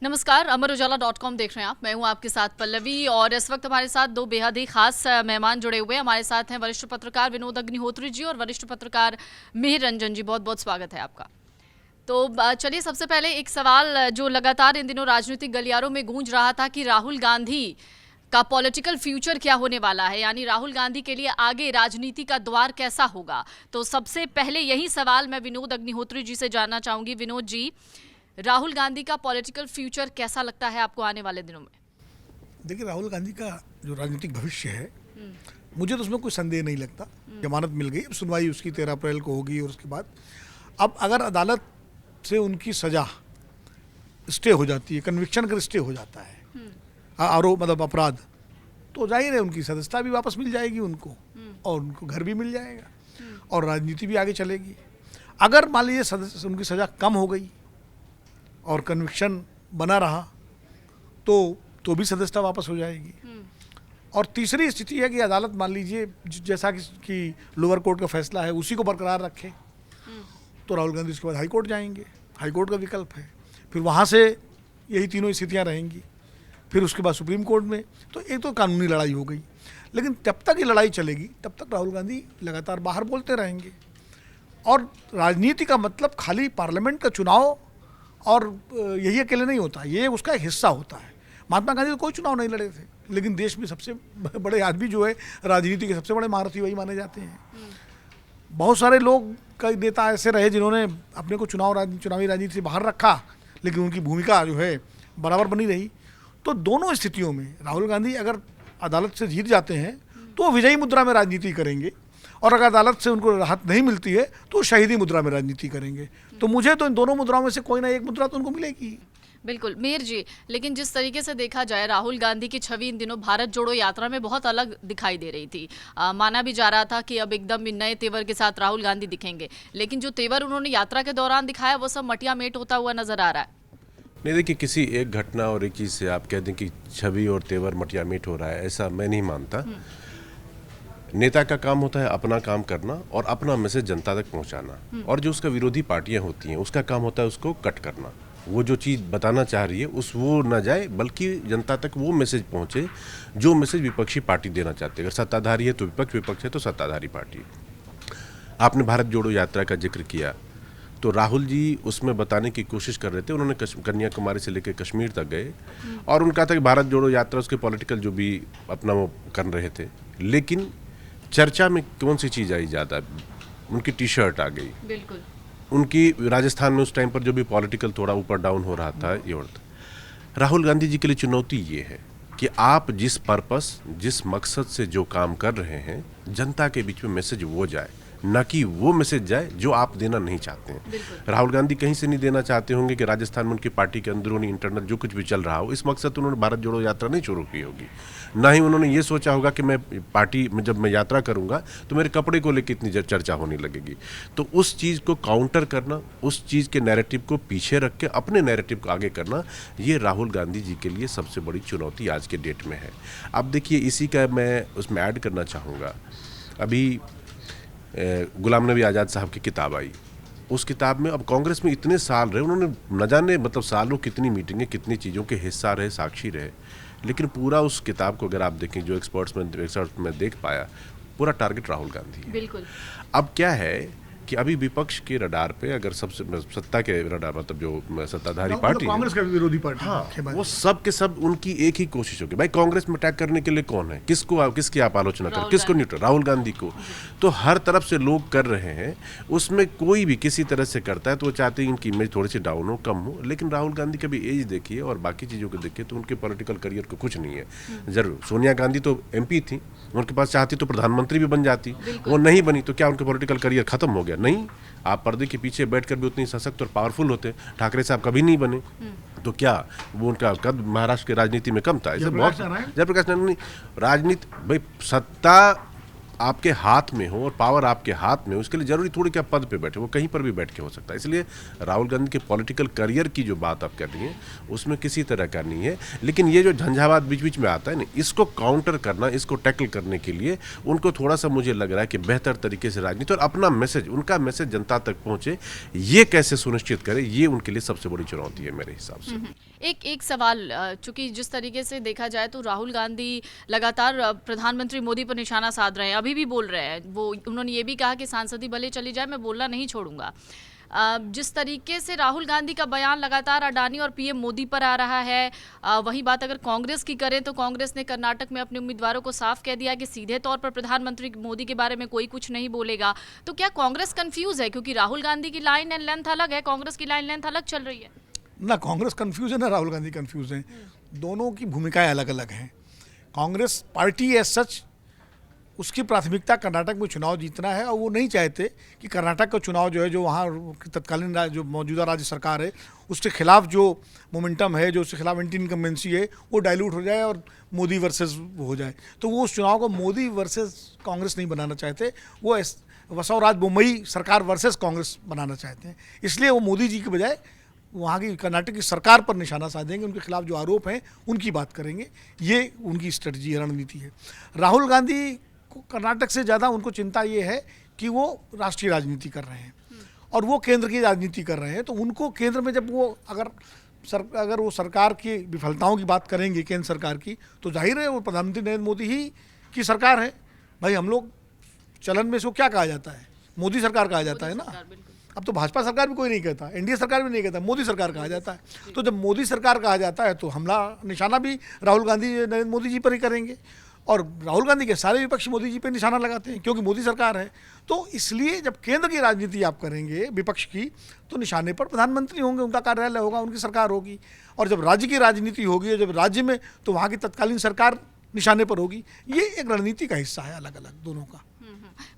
नमस्कार, अमर उजाला.com देख रहे हैं आप। मैं हूं आपके साथ पल्लवी और इस वक्त हमारे साथ दो बेहद ही खास मेहमान जुड़े हुए हैं। हमारे साथ हैं वरिष्ठ पत्रकार विनोद अग्निहोत्री जी और वरिष्ठ पत्रकार मिहिर रंजन जी। बहुत बहुत स्वागत है आपका। तो चलिए, सबसे पहले एक सवाल जो लगातार इन दिनों राजनीतिक गलियारों में गूंज रहा था कि राहुल गांधी का पॉलिटिकल फ्यूचर क्या होने वाला है, यानी राहुल गांधी के लिए आगे राजनीति का द्वार कैसा होगा। तो सबसे पहले यही सवाल मैं विनोद अग्निहोत्री जी से जानना चाहूंगी। विनोद जी, राहुल गांधी का पॉलिटिकल फ्यूचर कैसा लगता है आपको आने वाले दिनों में? देखिए, राहुल गांधी का जो राजनीतिक भविष्य है, मुझे तो उसमें कोई संदेह नहीं लगता। जमानत मिल गई, अब सुनवाई उसकी 13 अप्रैल को होगी और उसके बाद अब अगर अदालत से उनकी सजा स्टे हो जाती है, कन्विक्शन का स्टे हो जाता है, आरोप मतलब अपराध, तो जाहिर है उनकी सदस्यता भी वापस मिल जाएगी उनको और उनको घर भी मिल जाएगा और राजनीति भी आगे चलेगी। अगर मान लीजिए उनकी सज़ा कम हो गई और कन्विक्शन बना रहा तो भी सदस्यता वापस हो जाएगी। और तीसरी स्थिति है कि अदालत मान लीजिए जैसा कि लोअर कोर्ट का फैसला है उसी को बरकरार रखे, तो राहुल गांधी उसके बाद हाई कोर्ट जाएंगे। हाई कोर्ट का विकल्प है, फिर वहाँ से यही तीनों स्थितियाँ रहेंगी, फिर उसके बाद सुप्रीम कोर्ट में। तो एक तो कानूनी लड़ाई हो गई, लेकिन जब तक ये लड़ाई चलेगी तब तक राहुल गांधी लगातार बाहर बोलते रहेंगे। और राजनीति का मतलब खाली पार्लियामेंट का चुनाव और यही अकेले नहीं होता, ये उसका एक हिस्सा होता है। महात्मा गांधी तो कोई चुनाव नहीं लड़े थे, लेकिन देश में सबसे बड़े आदमी जो है राजनीति के सबसे बड़े महारथी वही माने जाते हैं। बहुत सारे लोग कई नेता ऐसे रहे जिन्होंने अपने को चुनावी राजनीति से बाहर रखा, लेकिन उनकी भूमिका जो है बराबर बनी रही। तो दोनों स्थितियों में राहुल गांधी अगर अदालत से जीत जाते हैं तो विजयी मुद्रा में राजनीति करेंगे, और अगर अदालत से उनको राहत नहीं मिलती है तो शहीदी मुद्रा में राजनीति करेंगे। तो मुझे तो इन दोनों मुद्राओं में से कोई ना एक मुद्रा तो उनको मिलेगी। बिल्कुल मिहिर जी, लेकिन जिस तरीके से देखा जाए राहुल गांधी की छवि इन दिनों भारत जोड़ो यात्रा में बहुत अलग दिखाई दे रही थी। माना भी जा रहा था कि अब एकदम नए तेवर के साथ राहुल गांधी दिखेंगे, लेकिन जो तेवर उन्होंने यात्रा के दौरान दिखाया वो सब मटिया मेट होता हुआ नजर आ रहा है। नहीं, देखिए, किसी एक घटना और एक चीज़ से आप कह दें कि छवि और तेवर मटिया मेट हो रहा है, ऐसा मैं नहीं मानता। नेता का काम होता है अपना काम करना और अपना मैसेज जनता तक पहुंचाना, और जो उसका विरोधी पार्टियां होती हैं उसका काम होता है उसको कट करना। वो जो चीज़ बताना चाह रही है वो ना जाए, बल्कि जनता तक वो मैसेज पहुंचे जो मैसेज विपक्षी पार्टी देना चाहती है। अगर सत्ताधारी है तो विपक्ष है तो सत्ताधारी पार्टी। आपने भारत जोड़ो यात्रा का जिक्र किया, तो राहुल जी उसमें बताने की कोशिश कर रहे थे। उन्होंने कन्याकुमारी से लेकर कश्मीर तक गए और उनका था कि भारत जोड़ो यात्रा उसके पॉलिटिकल जो भी अपना वो कर रहे थे, लेकिन चर्चा में कौन सी चीज़ आई ज़्यादा? उनकी टी शर्ट आ गई। बिल्कुल। उनकी राजस्थान में उस टाइम पर जो भी पॉलिटिकल थोड़ा ऊपर डाउन हो रहा था, ये और राहुल गांधी जी के लिए चुनौती ये है कि आप जिस पर्पस जिस मकसद से जो काम कर रहे हैं, जनता के बीच में मैसेज वो जाए, न कि वो मैसेज जाए जो आप देना नहीं चाहते हैं। राहुल गांधी कहीं से नहीं देना चाहते होंगे कि राजस्थान में उनकी पार्टी के अंदरूनी इंटरनल जो कुछ भी चल रहा हो, इस मकसद से उन्होंने भारत जोड़ो यात्रा नहीं शुरू की होगी। ना ही उन्होंने ये सोचा होगा कि मैं पार्टी में जब मैं यात्रा करूंगा तो मेरे कपड़े को लेकर इतनी चर्चा होने लगेगी। तो उस चीज़ को काउंटर करना, उस चीज़ के नैरेटिव को पीछे रख के अपने नैरेटिव को आगे करना, ये राहुल गांधी जी के लिए सबसे बड़ी चुनौती आज के डेट में है। अब देखिए, इसी का मैं उसमें ऐड करना चाहूँगा। अभी गुलाम नबी आज़ाद साहब की किताब आई, उस किताब में अब कांग्रेस में इतने साल रहे, उन्होंने न जाने मतलब सालों कितनी मीटिंगें, कितनी चीज़ों के हिस्सा रहे, साक्षी रहे, लेकिन पूरा उस किताब को अगर आप देखें, जो एक्सपर्ट में देख पाया, पूरा टारगेट राहुल गांधी है। बिल्कुल। अब क्या है कि अभी विपक्ष के रडार पे, अगर सबसे सत्ता के रडार मतलब जो सत्ताधारी पार्टी, कांग्रेस का विरोधी पार्टी, हाँ, वो सब के सब उनकी एक ही कोशिश होगी, भाई कांग्रेस में अटैक करने के लिए कौन है, किसकी आप आलोचना करें, किसको न्यूट्रल? राहुल गांधी को। तो हर तरफ से लोग कर रहे हैं, उसमें कोई भी किसी तरह से करता है तो वो चाहते हैं इनकी इमेज थोड़ी सी डाउन हो, कम हो। लेकिन राहुल गांधी का भी एज देखिए और बाकी चीज़ों को देखिए तो उनके पॉलिटिकल करियर को कुछ नहीं है। जरूर सोनिया गांधी तो MP थी, उनके पास चाहती तो प्रधानमंत्री भी बन जाती, वो नहीं बनी, तो क्या उनका पॉलिटिकल करियर खत्म हो गया? नहीं, आप पर्दे के पीछे बैठकर भी उतनी सशक्त और पावरफुल होते। ठाकरे साहब कभी नहीं बने, तो क्या वो उनका कद महाराष्ट्र की राजनीति में कम था? ऐसे बहुत जयप्रकाश नारायण, राजनीति भाई सत्ता आपके हाथ में हो और पावर आपके हाथ में हो, उसके लिए जरूरी थोड़ी क्या पद पे बैठे, वो कहीं पर भी बैठ के हो सकता है। इसलिए राहुल गांधी के पॉलिटिकल करियर की जो बात आप कर रही हैं उसमें किसी तरह का नहीं है। लेकिन ये जो झंझावात बीच बीच में आता है ना, इसको काउंटर करना, इसको टैकल करने के लिए उनको थोड़ा सा मुझे लग रहा है कि बेहतर तरीके से राजनीति और अपना मैसेज, उनका मैसेज जनता तक पहुंचे, ये कैसे सुनिश्चित करे, ये उनके लिए सबसे बड़ी चुनौती है मेरे हिसाब से। एक सवाल, चूंकि जिस तरीके से देखा जाए तो राहुल गांधी लगातार प्रधानमंत्री मोदी पर निशाना साध रहे हैं, अभी भी बोल रहे हैं। वो उन्होंने ये भी कहा कि सांसदी भले चली जाए, मैं बोलना नहीं छोड़ूंगा। जिस तरीके से राहुल गांधी का बयान लगातार अडानी और पीएम मोदी पर आ रहा है, वही बात अगर कांग्रेस की करें तो कांग्रेस ने कर्नाटक में अपने उम्मीदवारों को साफ कह दिया कि सीधे तौर पर प्रधानमंत्री मोदी के बारे में कोई कुछ नहीं बोलेगा। तो क्या कांग्रेस कंफ्यूज है, क्योंकि राहुल गांधी की लाइन एंड लेंथ अलग है, कांग्रेस की लाइन लेंथ अलग चल रही है? ना कांग्रेस कंफ्यूज है ना राहुल गांधी कंफ्यूज हैं। दोनों की भूमिकाएं अलग अलग हैं। कांग्रेस पार्टी एज सच, उसकी प्राथमिकता कर्नाटक में चुनाव जीतना है और वो नहीं चाहते कि कर्नाटक का चुनाव जो है, जो वहाँ तत्कालीन जो मौजूदा राज्य सरकार है उसके खिलाफ जो मोमेंटम है, जो उसके खिलाफ एंटी इनकम्बेंसी है, वो डाइल्यूट हो जाए और मोदी वर्सेस हो जाए। तो वो उस चुनाव को मोदी वर्सेस कांग्रेस नहीं बनाना चाहते, वो बसवराज बोम्मई सरकार वर्सेस कांग्रेस बनाना चाहते हैं। इसलिए वो मोदी जी के बजाय वहाँ की कर्नाटक की सरकार पर निशाना साधेंगे, उनके खिलाफ जो आरोप हैं उनकी बात करेंगे। ये उनकी स्ट्रेटजी है, रणनीति है। राहुल गांधी को कर्नाटक से ज़्यादा उनको चिंता ये है कि वो राष्ट्रीय राजनीति कर रहे हैं और वो केंद्र की राजनीति कर रहे हैं। तो उनको केंद्र में जब वो अगर वो सरकार की विफलताओं की बात करेंगे, केंद्र सरकार की, तो जाहिर है वो प्रधानमंत्री नरेंद्र मोदी ही की सरकार है। भाई हम लोग चलन में इसको क्या कहा जाता है, मोदी सरकार कहा जाता है ना। अब तो भाजपा सरकार भी कोई नहीं कहता, एनडीए सरकार भी नहीं कहता, मोदी सरकार कहा जाता है। तो जब मोदी सरकार कहा जाता है तो हमला निशाना भी राहुल गांधी नरेंद्र मोदी जी पर ही करेंगे और राहुल गांधी के सारे विपक्ष मोदी जी पर निशाना लगाते हैं क्योंकि मोदी सरकार है। तो इसलिए जब केंद्र की राजनीति आप करेंगे विपक्ष की, तो निशाने पर प्रधानमंत्री होंगे, उनका कार्यालय होगा, उनकी सरकार होगी। और जब राज्य की राजनीति होगी, जब राज्य में, तो वहाँ की तत्कालीन सरकार निशाने पर होगी। ये एक रणनीति का हिस्सा है अलग अलग दोनों का।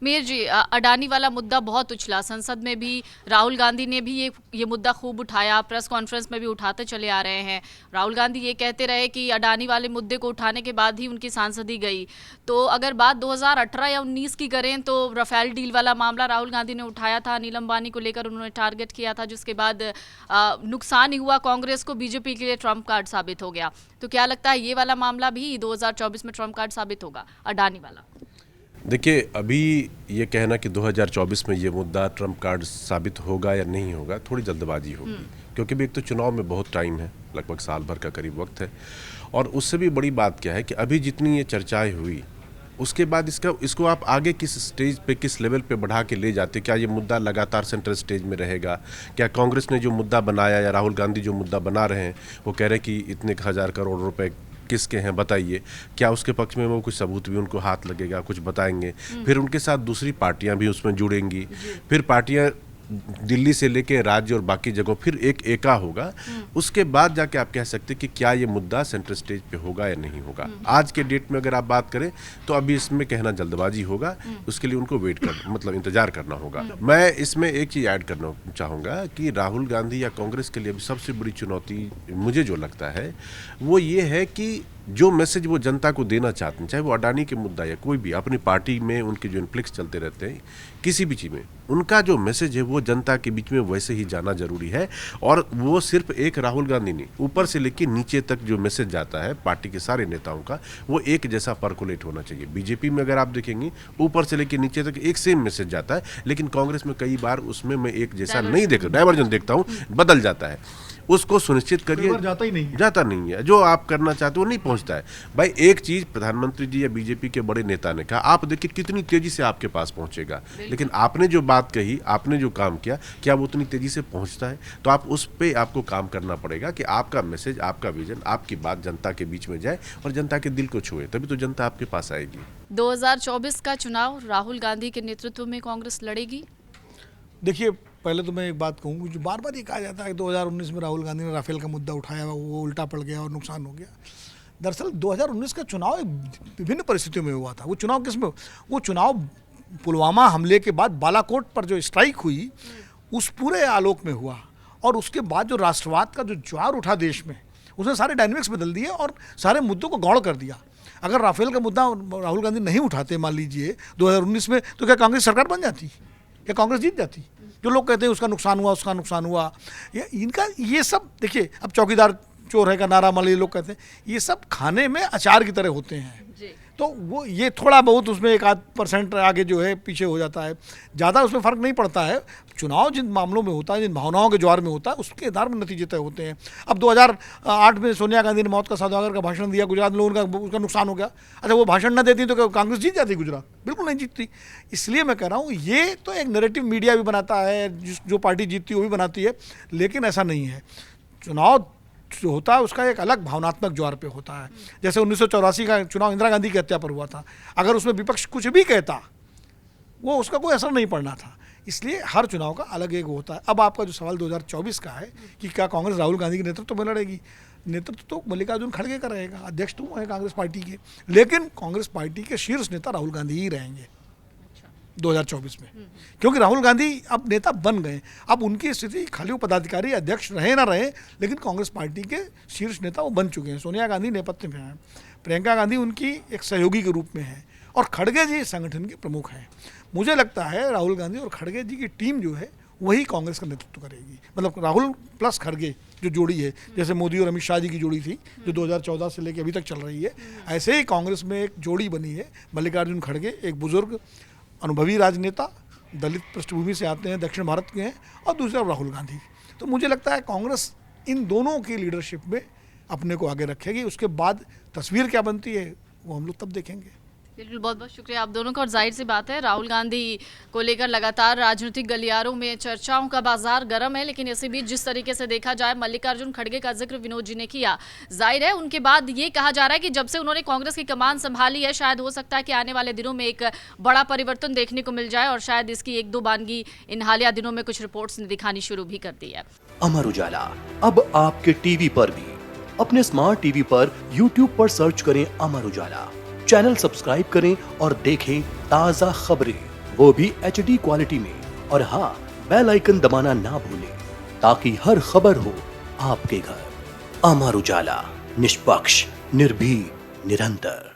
मेयर जी, अडानी वाला मुद्दा बहुत उछला, संसद में भी राहुल गांधी ने भी ये मुद्दा खूब उठाया, प्रेस कॉन्फ्रेंस में भी उठाते चले आ रहे हैं। राहुल गांधी ये कहते रहे कि अडानी वाले मुद्दे को उठाने के बाद ही उनकी सांसदी गई। तो अगर बात 2018 या 19 की करें तो राफेल डील वाला मामला राहुल गांधी ने उठाया था, अनिल अंबानी को लेकर उन्होंने टारगेट किया था, जिसके बाद नुकसान ही हुआ कांग्रेस को, बीजेपी के लिए ट्रम्प कार्ड साबित हो गया। तो क्या लगता है ये वाला मामला भी 2024 में ट्रम्प कार्ड साबित होगा, अडानी वाला? देखिए, अभी ये कहना कि 2024 में ये मुद्दा ट्रम्प कार्ड साबित होगा या नहीं होगा, थोड़ी जल्दबाजी होगी। क्योंकि भी एक तो चुनाव में बहुत टाइम है, लगभग साल भर का करीब वक्त है। और उससे भी बड़ी बात क्या है कि अभी जितनी ये चर्चाएं हुई, उसके बाद इसको आप आगे किस स्टेज पे, किस लेवल पे बढ़ा के ले जाते? क्या ये मुद्दा लगातार सेंट्रल स्टेज में रहेगा? क्या कांग्रेस ने जो मुद्दा बनाया या राहुल गांधी जो मुद्दा बना रहे हैं, वो कह रहे कि इतने 1000 करोड़ रुपए किसके हैं बताइए, क्या उसके पक्ष में वो कुछ सबूत भी उनको हाथ लगेगा, कुछ बताएंगे? फिर उनके साथ दूसरी पार्टियां भी उसमें जुड़ेंगी, फिर पार्टियां दिल्ली से लेके राज्य और बाकी जगहों फिर एक एका होगा। उसके बाद जाके आप कह सकते कि क्या ये मुद्दा सेंट्रल स्टेज पे होगा या नहीं होगा। आज के डेट में अगर आप बात करें तो अभी इसमें कहना जल्दबाजी होगा, उसके लिए उनको मतलब इंतजार करना होगा। मैं इसमें एक चीज ऐड करना चाहूँगा कि राहुल गांधी या कांग्रेस के लिए अभी सबसे बड़ी चुनौती मुझे जो लगता है वो ये है कि जो मैसेज वो जनता को देना चाहते हैं, चाहे वो अडानी के मुद्दा या कोई भी, अपनी पार्टी में उनके जो इन्फ्लिक्स चलते रहते हैं किसी भी चीज़ में, उनका जो मैसेज है वो जनता के बीच में वैसे ही जाना जरूरी है। और वो सिर्फ एक राहुल गांधी नहीं, ऊपर से लेकर नीचे तक जो मैसेज जाता है पार्टी के सारे नेताओं का, वो एक जैसा पर्कुलेट होना चाहिए। बीजेपी में अगर आप देखेंगे ऊपर से लेकर नीचे तक एक सेम मैसेज जाता है, लेकिन कांग्रेस में कई बार उसमें मैं एक जैसा नहीं देखता, डाइवर्जन देखता हूँ, बदल जाता है। उसको सुनिश्चित करिए, जाता नहीं है, जो आप करना चाहते हो वो नहीं पहुंचता है। भाई एक चीज प्रधानमंत्री जी या बीजेपी के बड़े नेता ने कहा, आप देखिए कितनी तेजी से आपके पास पहुंचेगा, लेकिन आपने जो बात कही, आपने जो काम किया, क्या वो उतनी तेजी से पहुंचता है? तो आप उस पे आपको काम करना पड़ेगा कि आपका मैसेज, आपका विजन, आपकी बात जनता के बीच में जाए और जनता के दिल को छुए, तभी तो जनता आपके पास आएगी। 2024 का चुनाव राहुल गांधी के नेतृत्व में कांग्रेस लड़ेगी? देखिए, पहले तो मैं एक बात कहूँ, जो बार बार ये कहा जाता है कि 2019 में राहुल गांधी ने राफेल का मुद्दा उठाया, वो उल्टा पड़ गया और नुकसान हो गया। दरअसल 2019 का चुनाव विभिन्न परिस्थितियों में हुआ था। वो चुनाव किसमें? वो चुनाव पुलवामा हमले के बाद बालाकोट पर जो स्ट्राइक हुई, उस पूरे आलोक में हुआ। और उसके बाद जो राष्ट्रवाद का जो ज्वार उठा देश में, उसने सारे डायनेमिक्स बदल दिए और सारे मुद्दों को गौड़ कर दिया। अगर राफेल का मुद्दा राहुल गांधी नहीं उठाते मान लीजिए 2019 में, तो क्या कांग्रेस सरकार बन जाती, क्या कांग्रेस जीत जाती? जो लोग कहते हैं उसका नुकसान हुआ, उसका नुकसान हुआ, इनका ये सब देखिए, अब चौकीदार चोर है का नारा मान लीजिए लोग कहते हैं, ये सब खाने में अचार की तरह होते हैं। तो वो ये थोड़ा बहुत उसमें 1-8% आगे जो है पीछे हो जाता है, ज़्यादा उसमें फ़र्क नहीं पड़ता है। चुनाव जिन मामलों में होता है, जिन भावनाओं के ज्वार में होता है, उसके आधार में नतीजे तय होते हैं। अब 2008 में सोनिया गांधी ने मौत का सौदागर का भाषण दिया, गुजरात में लोगों का उसका नुकसान हो गया। अच्छा, वो भाषण न देती तो कांग्रेस जीत जाती गुजरात? बिल्कुल नहीं जीतती। इसलिए मैं कह रहा हूँ, ये तो एक नैरेटिव मीडिया भी बनाता है, जो पार्टी जीतती है वो भी बनाती है, लेकिन ऐसा नहीं है। चुनाव जो होता है उसका एक अलग भावनात्मक ज्वार पे होता है। जैसे 1984 का चुनाव इंदिरा गांधी की हत्या पर हुआ था, अगर उसमें विपक्ष कुछ भी कहता वो उसका कोई असर नहीं पड़ना था। इसलिए हर चुनाव का अलग एक होता है। अब आपका जो सवाल 2024 का है कि क्या कांग्रेस राहुल गांधी के नेतृत्व में लड़ेगी, नेतृत्व तो मल्लिकार्जुन खड़गे का रहेगा, अध्यक्ष तो वो है कांग्रेस पार्टी के, लेकिन कांग्रेस पार्टी के शीर्ष नेता राहुल गांधी ही रहेंगे 2024 में, क्योंकि राहुल गांधी अब नेता बन गए। अब उनकी स्थिति खाली वो पदाधिकारी अध्यक्ष रहे ना रहे, लेकिन कांग्रेस पार्टी के शीर्ष नेता वो बन चुके हैं। सोनिया गांधी नेपथ्य में हैं, प्रियंका गांधी उनकी एक सहयोगी के रूप में है, और खड़गे जी संगठन के प्रमुख हैं। मुझे लगता है राहुल गांधी और खड़गे जी की टीम जो है वही कांग्रेस का नेतृत्व करेगी। मतलब राहुल प्लस खड़गे जो जोड़ी है, जैसे मोदी और अमित शाह जी की जोड़ी थी जो 2014 से लेकर अभी तक चल रही है, ऐसे ही कांग्रेस में एक जोड़ी बनी है। मल्लिकार्जुन खड़गे एक बुजुर्ग अनुभवी राजनेता, दलित पृष्ठभूमि से आते हैं, दक्षिण भारत के हैं, और दूसरा राहुल गांधी। तो मुझे लगता है कांग्रेस इन दोनों की लीडरशिप में अपने को आगे रखेगी। उसके बाद तस्वीर क्या बनती है वो हम लोग तब देखेंगे। बिल्कुल, बहुत बहुत शुक्रिया आप दोनों का। और जाहिर सी बात है, राहुल गांधी को लेकर लगातार राजनीतिक गलियारों में चर्चाओं का बाजार गर्म है, लेकिन इसी बीच जिस तरीके से देखा जाए मल्लिकार्जुन खड़गे का जिक्र विनोद जी ने किया, जाहिर है उनके बाद ये कहा जा रहा है कि जब से उन्होंने कांग्रेस की कमान संभाली है, शायद हो सकता है कि आने वाले दिनों में एक बड़ा परिवर्तन देखने को मिल जाए, और शायद इसकी 1-2 बानगी इन हालिया दिनों में कुछ रिपोर्ट्स ने दिखानी शुरू भी कर दी है। अमर उजाला अब आपके टीवी पर भी। अपने स्मार्ट टीवी पर यूट्यूब पर सर्च करें अमर उजाला, चैनल सब्सक्राइब करें और देखें ताजा खबरें, वो भी HD क्वालिटी में। और हाँ, बेल आइकन दबाना ना भूलें ताकि हर खबर हो आपके घर। अमर उजाला, निष्पक्ष, निर्भीक, निरंतर।